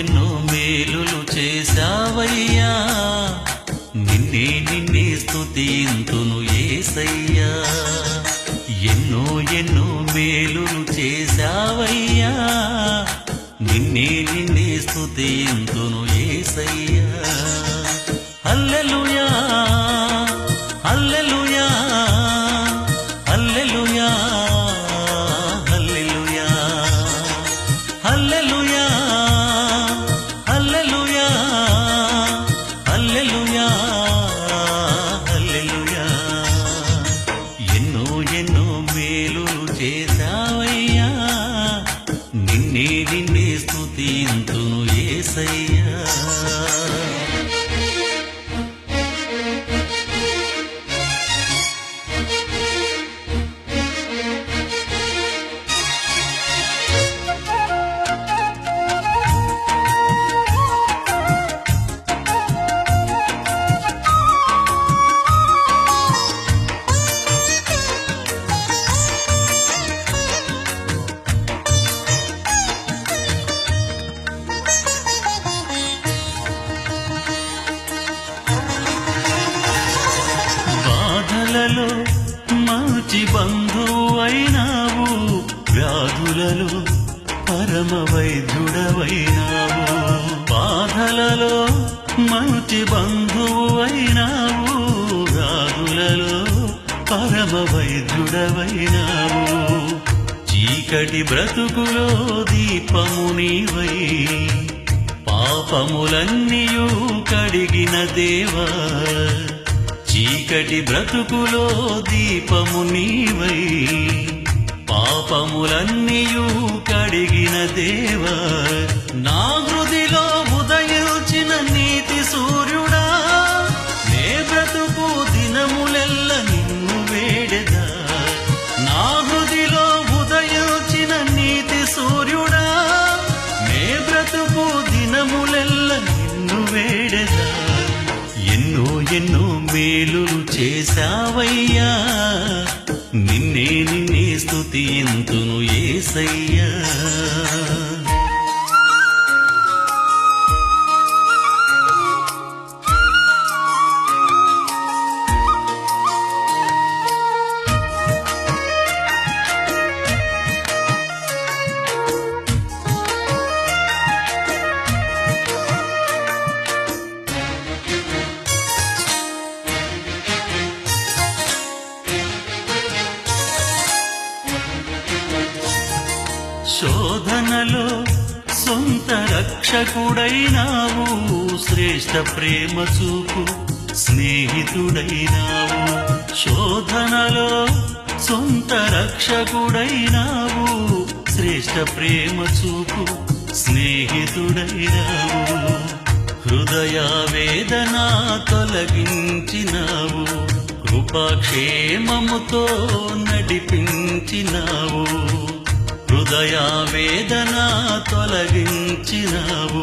ఎన్నో మేలులు చేశావయ్యా, నిన్నే స్తుతింతును యేసయ్యా. ఎన్నో మేలులు చేశావయ్యా, నిన్నే స్తుతింతును యేసయ్యా. హల్లెలూయా హల్లెలూయా హల్లెలూయా హల్లెలూయా హల్లెలూయా హల్లెలూయా హల్లెలూయా హల్లెలూయా. ఎన్నో మేలులు చేశావయ్యా, నిన్నే స్తుతింతును యేసయ్యా. బాధలలో మంచి బంధువైనావు, వ్యాధులలో పరమ వైద్యుడవైనావు. బాధలలో మంచి బంధువైనావు, వ్యాధులలో పరమ వైద్యుడవైనావు. చీకటి బ్రతుకులో దీపము నీవై, పాపములన్నీయు కడిగిన దేవా. చీకటి బ్రతుకులో దీపము నీవై, పాపములన్నీయు కడిగిన దేవా. నా హృదిలో ఉదయించిన నీతి సూర్యుడా, నే బ్రతుకు దినములెల్ల నిన్ను వేడెదా. నా హృదిలో ఉదయించిన నీతి సూర్యుడా, నే బ్రతుకు దినములెల్ల నిన్ను వేడెదా. ఎన్నో మేలులు చేశావయ్యా, నిన్నే స్తుతింతును యేసయ్యా. శోధనలో సొంత రక్షకుడైనావు, శ్రేష్ఠ ప్రేమ చూపు స్నేహితుడైనావు. శోధనలో సొంత రక్షకుడైనావు, శ్రేష్ఠ ప్రేమ చూపు స్నేహితుడైనావు. హృదయ వేదన తొలగించినావు, కృపాక్షేమముతో నడిపించినావు. హృదయ వేదన తొలగించినావు,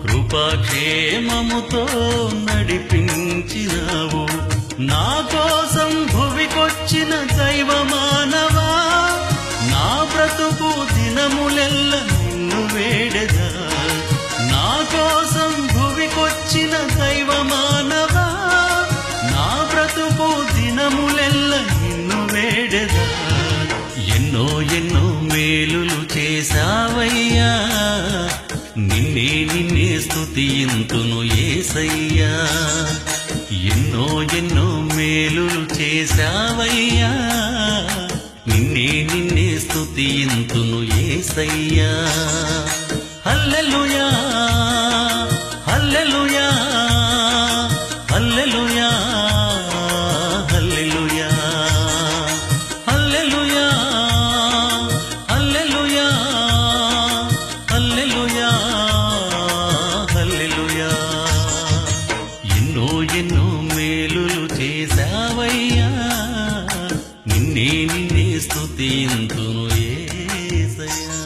కృపాక్షేమముతో నడిపించినావు. నా కోసం భువికొచ్చిన దైవ మానవా, నా బ్రతుకు దినములెల్ల నిన్ను వేడెదా. నా కోసం భువికొచ్చిన దైవ మానవా, నా బ్రతుకు దినములెల్ల నిన్ను వేడెదా. ఎన్నో మేలులు చేశావయ్యా, నిన్నే స్తుతింతును యేసయ్యా. ఎన్నో మేలులు చేశావయ్యా, నిన్నే స్తుతింతును యేసయ్యా. హల్లెలూయా హల్లెలూయా హల్లెలూయా హల్లెలూయా హల్లెలూయా హల్లెలూయా హల్లెలూయా నే నిన్నే స్తుతింతును యేసయ్యా